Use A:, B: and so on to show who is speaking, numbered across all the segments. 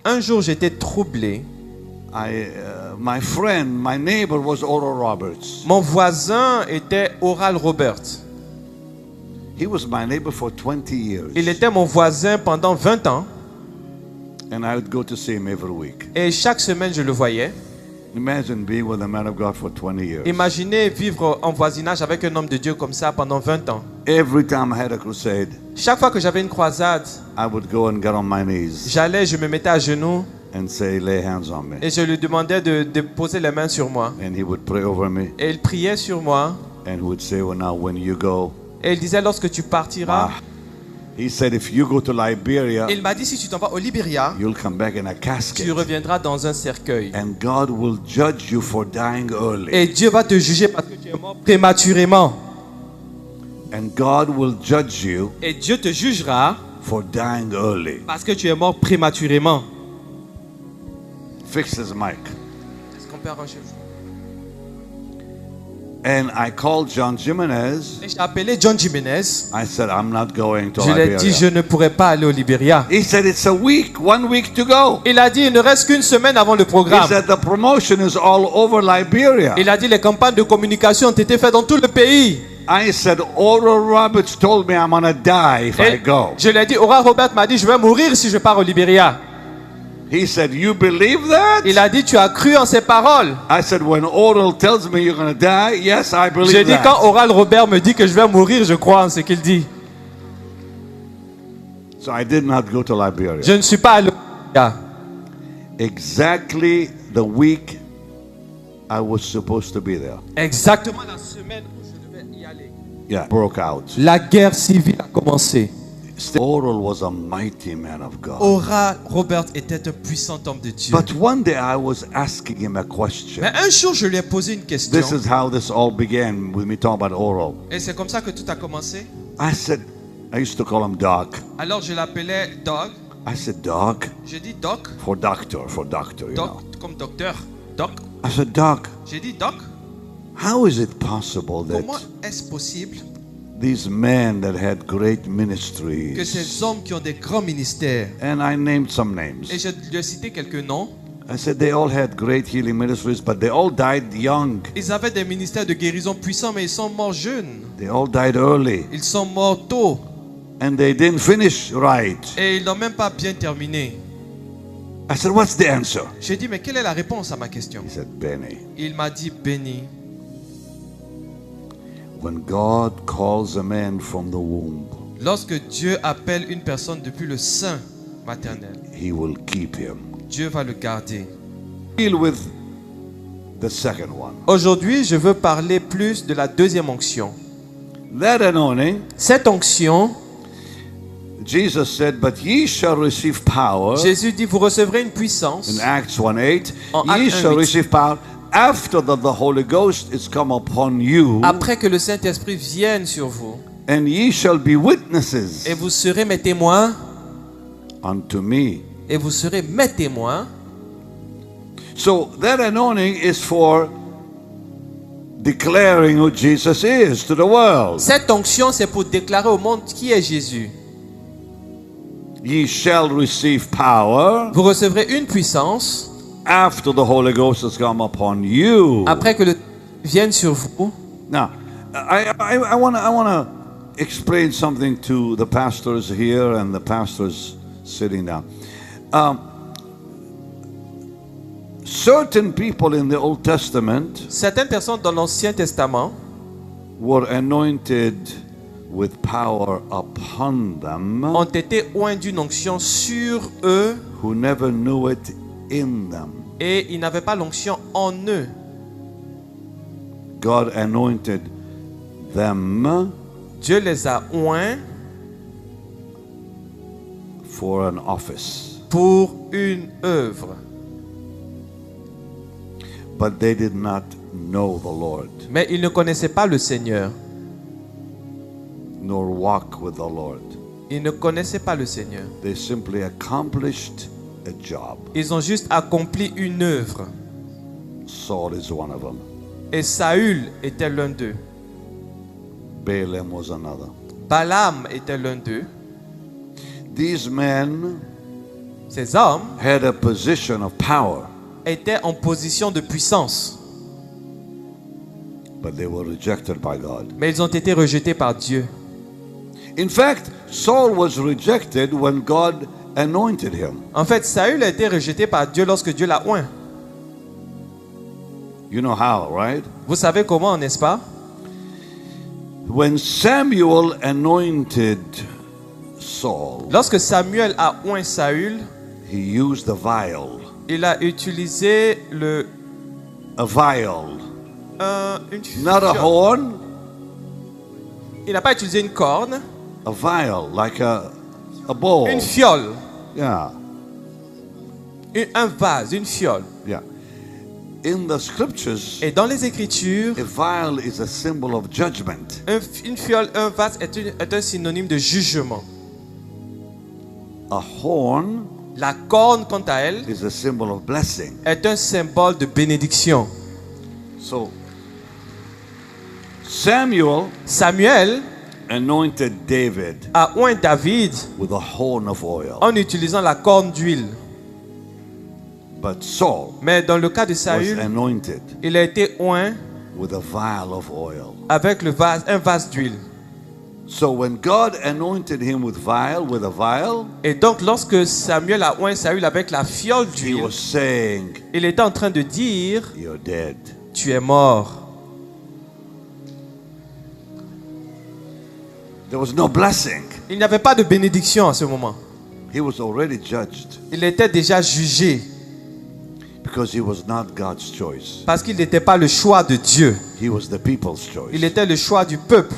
A: Un jour, j'étais troublé.
B: My neighbor was Oral Roberts.
A: Mon voisin était Oral Robert.
B: He was my neighbor for 20 years.
A: Il était mon voisin pendant 20 ans.
B: And I would go to see him every week.
A: Et chaque semaine, je le voyais.
B: Imagine being with a man of God for 20 years.
A: Imaginez vivre en voisinage avec un homme de Dieu comme ça pendant 20 ans.
B: Every time I had a crusade,
A: Chaque fois que j'avais une croisade,
B: I would go and get on my knees
A: j'allais, je me mettais à genoux
B: and say, lay hands on me.
A: et je lui demandais de poser les mains sur moi.
B: And he would pray over me
A: Et il priait sur moi.
B: and would say, well, now when you go,
A: Et il disait, lorsque tu partiras,
B: he said, if you go to Liberia,
A: il m'a dit, si tu t'en vas au Libéria,
B: you'll come back in a
A: tu
B: casket.
A: reviendras dans un cercueil.
B: And God will judge you for dying early.
A: Et Dieu va te juger parce que tu es mort prématurément.
B: And God will judge you
A: Et Dieu te jugera
B: for dying early.
A: parce que tu es mort prématurément.
B: Fix his mic.
A: Est-ce qu'on peut arranger?
B: And I called John Jimenez.
A: Et j'ai appelé John Jimenez.
B: I said, I'm not going to
A: Je lui ai dit, je
B: Liberia.
A: ne pourrai pas aller au Libéria.
B: He said, it's a week, 1 week to go.
A: Il a dit, il ne reste qu'une semaine avant le
B: He
A: programme.
B: said, the promotion is all over Liberia.
A: Il a dit, les campagnes de communication ont été faites dans tout le pays.
B: I said, Oral Roberts told me I'm going to die if I
A: Et
B: go.
A: je lui ai dit, Oral Robert m'a dit, je vais mourir si je pars au Libéria.
B: He said, you believe that?
A: Il a dit, tu as cru en ses paroles.
B: I said, when Oral tells me you're going to die, yes, I
A: J'ai
B: believe
A: dit, quand
B: that.
A: Oral Robert me dit que je vais mourir, je crois en ce qu'il dit.
B: So I did not go to Liberia.
A: Je ne suis pas allé au Libéria.
B: Exactly the week I was supposed to be there.
A: Exactement la semaine où je devais y aller.
B: Yeah, broke out.
A: La guerre civile a commencé.
B: Oral was a mighty man of God.
A: Oral Robert était un puissant homme de Dieu.
B: But one day I was asking him a question.
A: Mais un jour, je lui ai posé une question.
B: This is how this all began with me talking about Oral.
A: Et c'est comme ça que tout a commencé.
B: I said, I used to call him Doc.
A: Alors je l'appelais Doc.
B: I said, Doc,
A: J'ai dit Doc.
B: for doctor, you know.
A: Doc comme docteur. Doc.
B: I said, Doc,
A: J'ai dit Doc.
B: how is it possible
A: Comment
B: that
A: est-ce possible
B: these men that had great
A: que
B: ministries,
A: ces hommes qui ont des grands ministères,
B: and I named some
A: et
B: names.
A: je lui ai cité quelques noms,
B: I said they all had great healing ministries, but they all died young.
A: ils avaient des ministères de guérison puissants, mais ils sont morts jeunes.
B: They all died early,
A: Ils sont morts tôt.
B: and they didn't finish right.
A: Et ils n'ont même pas bien terminé.
B: I said, what's the answer?
A: J'ai dit, mais quelle est la réponse à ma question?
B: He said, Benny,
A: Il m'a dit, béni.
B: when God calls a man from the womb,
A: Lorsque Dieu appelle une personne depuis le sein maternel,
B: he will keep him.
A: Dieu va le garder.
B: Deal with the second one.
A: Aujourd'hui, je veux parler plus de la deuxième onction.
B: That anointing,
A: Cette onction,
B: Jesus said, but ye shall receive power.
A: Jésus dit, vous recevrez une puissance.
B: In Acts 1:8,
A: En
B: ye
A: Actes
B: shall
A: 1:8.
B: receive power after that the Holy Ghost is come upon you,
A: Après que le Saint-Esprit vienne sur vous,
B: and ye shall be witnesses
A: et vous serez mes témoins,
B: unto me.
A: et vous serez mes témoins.
B: So that anointing is for declaring who Jesus is to the world.
A: Cette onction, c'est pour déclarer au monde qui est Jésus.
B: Ye shall receive power
A: Vous recevrez une puissance
B: after the Holy Ghost has come upon you.
A: après que le vienne sur vous.
B: Now, I want to explain something to the pastors here and the pastors sitting down. Certain people in the Old Testament
A: Certaines personnes dans l'Ancien Testament
B: were anointed with power upon them
A: ont été oints d'une onction sur eux
B: who never knew it in them.
A: et ils n'avaient pas l'onction en eux.
B: God anointed them
A: Dieu les a oints
B: for an office,
A: pour une œuvre.
B: but they did not know the Lord
A: Mais ils ne connaissaient pas le Seigneur.
B: nor walk with the Lord.
A: Ils ne connaissaient pas le Seigneur.
B: They simply accomplished a job.
A: Ils ont juste accompli une œuvre.
B: Saul is one of them.
A: Et Saül était l'un d'eux.
B: Balaam was another.
A: Balaam était l'un d'eux.
B: These men
A: Ces hommes
B: had a position of power,
A: étaient en position de puissance,
B: but they were rejected by God.
A: mais ils ont été rejetés par Dieu.
B: In fact, Saul was rejected when God anointed him.
A: En fait, Saül a été rejeté par Dieu lorsque Dieu l'a oint.
B: You know how, right?
A: Vous savez comment, n'est-ce pas?
B: When Samuel anointed Saul,
A: Lorsque Samuel a oint Saül,
B: he used a vial.
A: il a utilisé
B: A vial.
A: une
B: Not a
A: fiole.
B: horn,
A: Il n'a pas utilisé une corne,
B: a vial, like a bowl.
A: une fiole,
B: Yeah,
A: un vase, une fiole.
B: yeah. In the scriptures,
A: Et dans les Écritures,
B: a vial is a symbol of judgment.
A: une fiole, un vase est un synonyme de jugement.
B: A horn
A: La corne, quant à elle,
B: is a symbol of blessing.
A: est un symbole de bénédiction.
B: So, Samuel
A: Samuel
B: anointed David
A: a oint David
B: with a horn of oil.
A: en utilisant la corne d'huile.
B: But Saul
A: Mais dans le cas de
B: was
A: Saül,
B: anointed
A: il a été oint
B: with a vial of oil.
A: avec un vase d'huile.
B: So when God anointed him with a vial,
A: Et donc, lorsque Samuel a oint Saül avec la fiole
B: he
A: d'huile,
B: was saying,
A: il était en train de dire,
B: "You're dead."
A: tu es mort.
B: There was no blessing.
A: Il n'y avait pas de bénédiction à ce moment.
B: He was already judged
A: Il était déjà jugé
B: because he was not God's choice.
A: parce qu'il n'était pas le choix de Dieu.
B: He was the people's choice.
A: Il était le choix du peuple.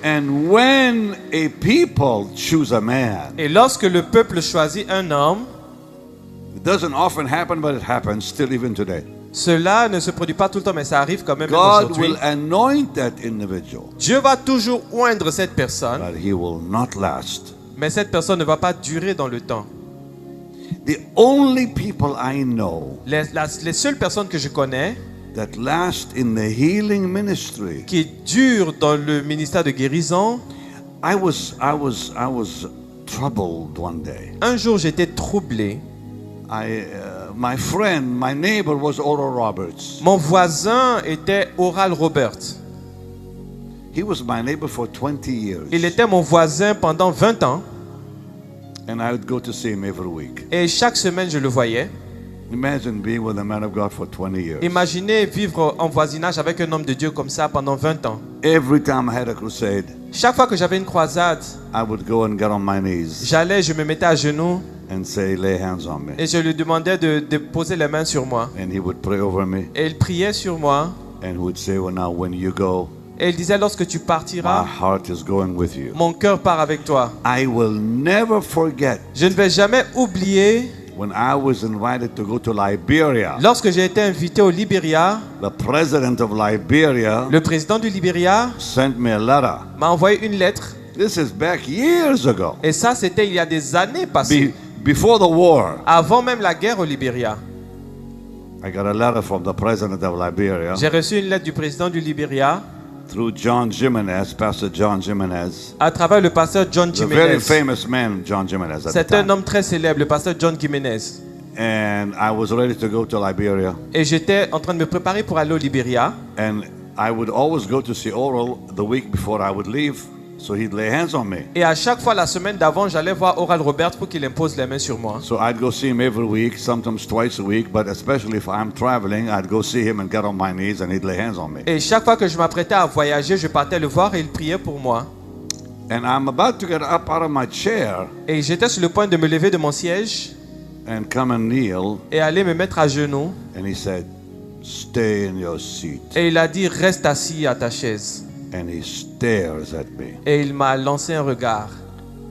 B: And when a people choose a man,
A: Et lorsque le peuple choisit un homme,
B: it doesn't often happen, but it happens still even today.
A: cela ne se produit pas tout le temps, mais ça arrive quand même
B: God
A: aujourd'hui.
B: will anoint that individual,
A: Dieu va toujours oindre cette personne,
B: but he will not last.
A: mais cette personne ne va pas durer dans le temps.
B: The only people I know
A: Les seules personnes que je connais
B: that last in the healing ministry,
A: qui durent dans le ministère de guérison,
B: I was troubled one day.
A: un jour j'étais troublé.
B: My friend, my neighbor was Oral Roberts.
A: Mon voisin était Oral Robert.
B: He was my neighbor for 20 years.
A: Il était mon voisin pendant 20 ans
B: And I would go to see him every week.
A: et chaque semaine je le voyais.
B: Imagine being with a man of God for 20 years.
A: Imaginez vivre en voisinage avec un homme de Dieu comme ça pendant 20 ans.
B: Every time I had a crusade,
A: Chaque fois que j'avais une croisade,
B: I would go and get on my knees
A: j'allais, je me mettais à genoux
B: and say, lay hands on me.
A: et je lui demandais de poser les mains sur moi.
B: And he would pray over me
A: Et il priait sur moi
B: and he would say, well, now when you go,
A: et il disait, lorsque tu
B: my
A: partiras,
B: heart is going with you.
A: mon cœur part avec toi.
B: I will never forget
A: Je ne vais jamais oublier
B: when I was invited to go to Liberia.
A: lorsque j'ai été invité au Libéria,
B: The president of Liberia
A: le président du Libéria
B: sent me a letter.
A: m'a envoyé une lettre.
B: This is back years ago,
A: Et ça, c'était il y a des années passées,
B: before the war.
A: avant même la guerre au Libéria.
B: I got a letter from the president of Liberia
A: J'ai reçu une lettre du président du Libéria
B: through John Jimenez, Pastor John Jimenez,
A: à travers le pasteur John
B: the very
A: Jimenez.
B: famous man, John Jimenez, at the
A: C'est un
B: time.
A: homme très célèbre, le pasteur John Jimenez.
B: And I was ready to go to Liberia,
A: Et j'étais en train de me préparer pour aller au Libéria.
B: and I would always go to see Oral the week before I would leave, so he'd lay hands on me.
A: Et à chaque fois, la semaine d'avant, j'allais voir Oral Robert pour qu'il impose les mains sur moi.
B: So I'd go see him every week, sometimes twice a week, but especially if I'm traveling, I'd go see him and get on my knees and he'd lay hands on me.
A: Et chaque fois que je m'apprêtais à voyager, je partais le voir et il priait pour moi.
B: And I'm about to get up out of my chair
A: Et j'étais sur le point de me lever de mon siège
B: and come and kneel,
A: et aller me mettre à genoux.
B: and he said, stay in your seat.
A: Et il a dit, reste assis à ta chaise.
B: And he stares at me,
A: Et il m'a lancé un regard.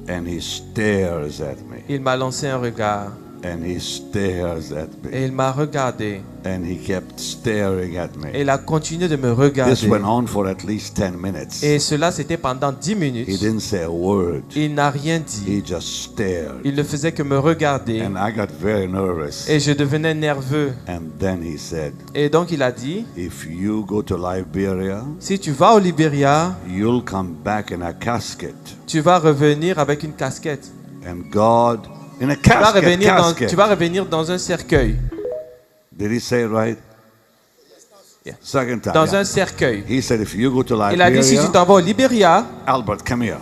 B: and he stares at me.
A: Il m'a lancé un regard.
B: And he stares at
A: Et
B: me.
A: il m'a regardé.
B: And he kept staring at
A: Et
B: me.
A: il a continué de me
B: This
A: regarder.
B: went on for at least 10 minutes.
A: Et cela, c'était pendant 10
B: He
A: minutes.
B: didn't say a word.
A: Il n'a rien dit.
B: He just stared.
A: Il ne faisait que me regarder.
B: And I got very nervous.
A: Et je devenais nerveux.
B: And then he said,
A: Et donc il a dit,
B: if you go to Liberia,
A: si tu vas au Libéria,
B: you'll come back in a casket.
A: tu vas revenir avec une casquette.
B: And God, in a
A: Tu vas
B: casket,
A: revenir dans,
B: casket.
A: tu vas revenir dans un cercueil.
B: Did he say it right?
A: Yeah.
B: Second time.
A: Dans
B: yeah.
A: un cercueil.
B: He said, if you go to
A: Il a dit, si tu
B: Liberia,
A: t'en vas au Libéria,
B: Albert, come here.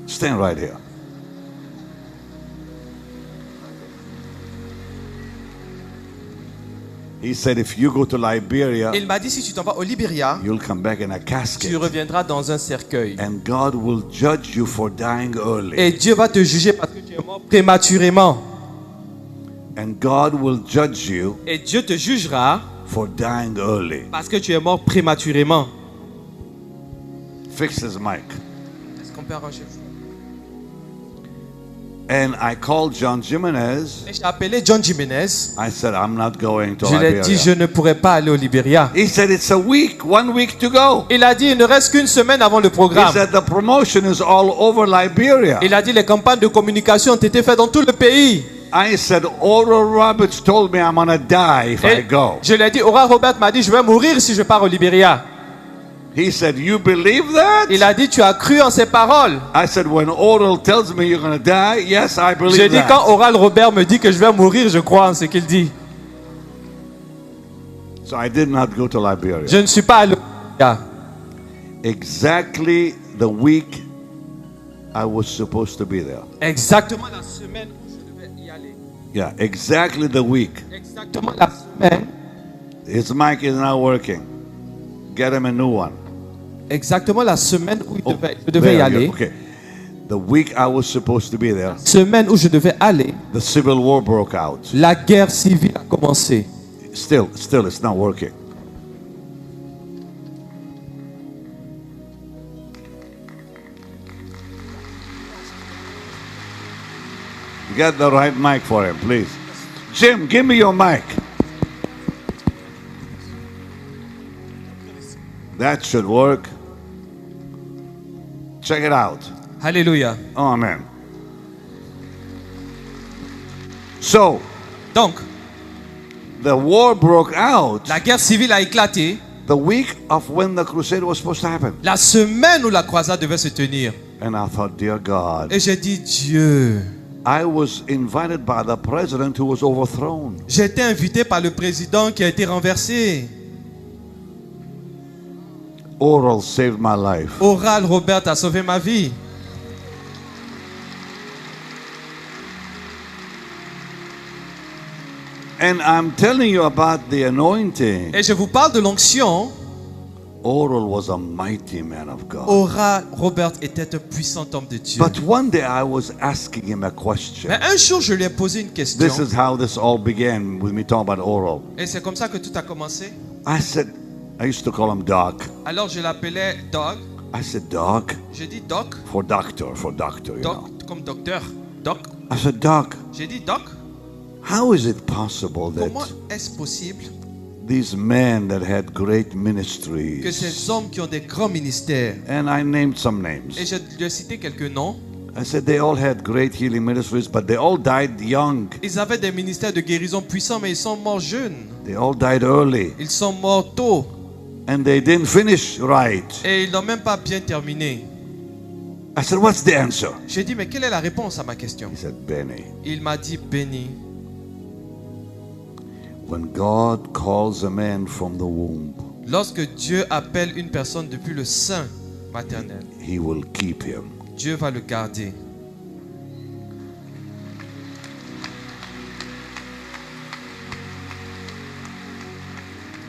B: Stand right here. He said, if you go to Liberia,
A: il m'a dit, si tu t'en vas au Libéria,
B: you'll come back in a
A: tu
B: casket.
A: reviendras dans un cercueil.
B: And God will judge you for dying early.
A: Et Dieu va te juger parce que tu es mort prématurément.
B: And God will judge you
A: Et Dieu te jugera
B: for dying early.
A: parce que tu es mort prématurément.
B: Fix his mic.
A: Est-ce qu'on peut arranger?
B: And I called John Jimenez.
A: Et j'ai appelé John Jimenez.
B: I said, I'm not going to
A: Je lui ai
B: Liberia.
A: dit, je ne pourrai pas aller au Libéria.
B: He said, it's a week, 1 week to go.
A: Il a dit, il ne reste qu'une semaine avant le
B: He
A: programme.
B: said, the promotion is all over Liberia.
A: Il a dit, les campagnes de communication ont été faites dans tout le pays.
B: I said, Oral Roberts told me I'm going to die if I
A: Et
B: go.
A: je lui ai dit, Oral Robert m'a dit, je vais mourir si je pars au Libéria.
B: He said, you believe that?
A: Il a dit, tu as cru en ses paroles.
B: I said, when Oral tells me you're going to die, yes, I
A: J'ai
B: believe
A: dit, quand
B: that.
A: Oral Robert me dit que je vais mourir, je crois en ce qu'il dit.
B: So I did not go to Liberia.
A: Je ne suis pas allé au Libéria.
B: Exactly the week I was supposed to be there.
A: Exactement la semaine où je devais y aller.
B: Yeah, exactly the week.
A: Exactement la semaine.
B: His mic is not working. Get him a new one.
A: Exactement la semaine où
B: Oh,
A: je devais y
B: there,
A: aller.
B: okay. The week I was supposed to be there,
A: Semaine où je devais aller,
B: the civil war broke out.
A: la guerre civile a commencé.
B: Still, it's not working. Get the right mic for him, please. Jim, give me your mic. That should work. Check it out.
A: Alléluia.
B: Oh, amen. So,
A: Donc,
B: the war broke out
A: la guerre civile a éclaté
B: the week of when the crusade was supposed to happen.
A: la semaine où la croisade devait se tenir.
B: And I thought, dear God,
A: Et j'ai dit, Dieu,
B: I was invited by the president who was overthrown.
A: j'ai été invité par le président qui a été renversé.
B: Oral saved my life.
A: Oral Robert a sauvé ma vie.
B: And I'm telling you about the anointing.
A: Et je vous parle de l'onction.
B: Oral was a mighty man of God.
A: Oral Robert était un puissant homme de Dieu.
B: But one day I was asking him a question.
A: Mais un jour, je lui ai posé une question.
B: This is how this all began with me talking about Oral.
A: Et c'est comme ça que tout a commencé.
B: I said, I used to call him Doc.
A: Alors je l'appelais Doc.
B: I said, Doc,
A: J'ai dit Doc.
B: for doctor, you
A: Doc
B: know.
A: comme docteur. Doc.
B: I said, Doc,
A: J'ai dit Doc.
B: how is it possible that
A: Comment est-ce possible
B: these men that had great
A: que
B: ministries,
A: ces hommes qui ont des grands ministères,
B: and I named some
A: et
B: names.
A: je lui ai cité quelques noms,
B: I said they all had great healing ministries, but they all died young.
A: ils avaient des ministères de guérison puissants, mais ils sont morts jeunes.
B: They all died early,
A: Ils sont morts tôt.
B: and they didn't finish right.
A: Et ils n'ont même pas bien terminé.
B: I said, what's the answer?
A: J'ai dit, mais quelle est la réponse à ma question?
B: He said, Benny,
A: Il m'a dit, béni.
B: when God calls a man from the womb,
A: Lorsque Dieu appelle une personne depuis le sein maternel,
B: he will keep him.
A: Dieu va le garder.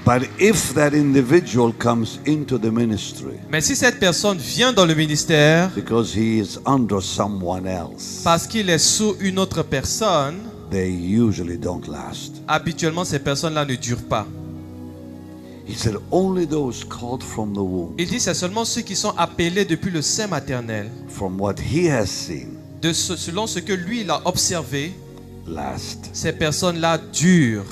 B: But if that individual comes into the ministry
A: Mais si cette personne vient dans le ministère
B: because he is under someone else,
A: parce qu'il est sous une autre personne,
B: they usually don't last.
A: habituellement ces personnes-là ne durent pas.
B: He said, only those called from the womb,
A: Il dit c'est seulement ceux qui sont appelés depuis le sein maternel,
B: from what he has seen,
A: selon ce que lui il a observé,
B: last.
A: Ces personnes-là durent.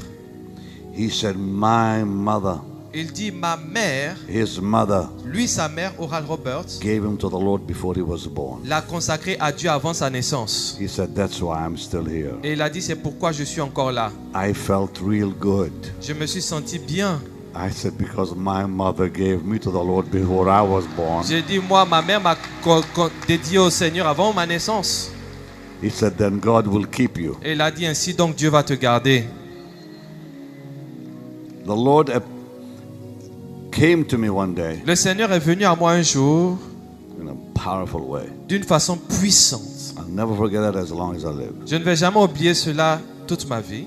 B: He said, my mother,
A: Il dit, ma mère,
B: his mother,
A: lui, sa mère, Oral Roberts,
B: gave him to the Lord before he was born.
A: l'a consacré à Dieu avant sa naissance.
B: He said, that's why I'm still here.
A: Et il a dit, c'est pourquoi je suis encore là.
B: I felt real good.
A: Je me suis senti bien.
B: I said, because my mother gave me to the Lord before I was born.
A: J'ai dit, moi, ma mère m'a dédié au Seigneur avant ma naissance.
B: He said, then God will keep you.
A: Et il a dit, ainsi donc Dieu va te garder.
B: The Lord came to me one day
A: Le Seigneur est venu à moi un jour
B: in a powerful way.
A: d'une façon puissante.
B: I'll never forget that as long as I live.
A: Je ne vais jamais oublier cela toute ma vie.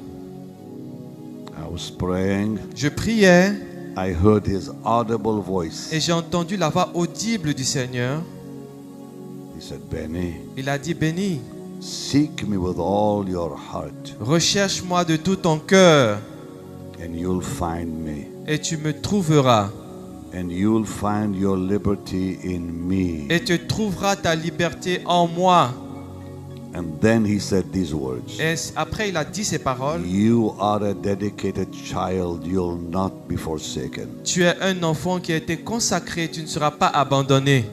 B: I was praying.
A: Je priais
B: I heard his audible voice.
A: et j'ai entendu la voix audible du Seigneur.
B: He said, Benny,
A: Il a dit, béni,
B: seek me with all your heart
A: recherche-moi de tout ton cœur
B: and you'll find me.
A: et tu me trouveras.
B: And you'll find your liberty in me.
A: Et tu trouveras ta liberté en moi.
B: And then he said these words.
A: Et après, il a dit ces paroles.
B: You are a dedicated child. You'll not be forsaken.
A: Tu es un enfant qui a été consacré, tu ne seras pas abandonné.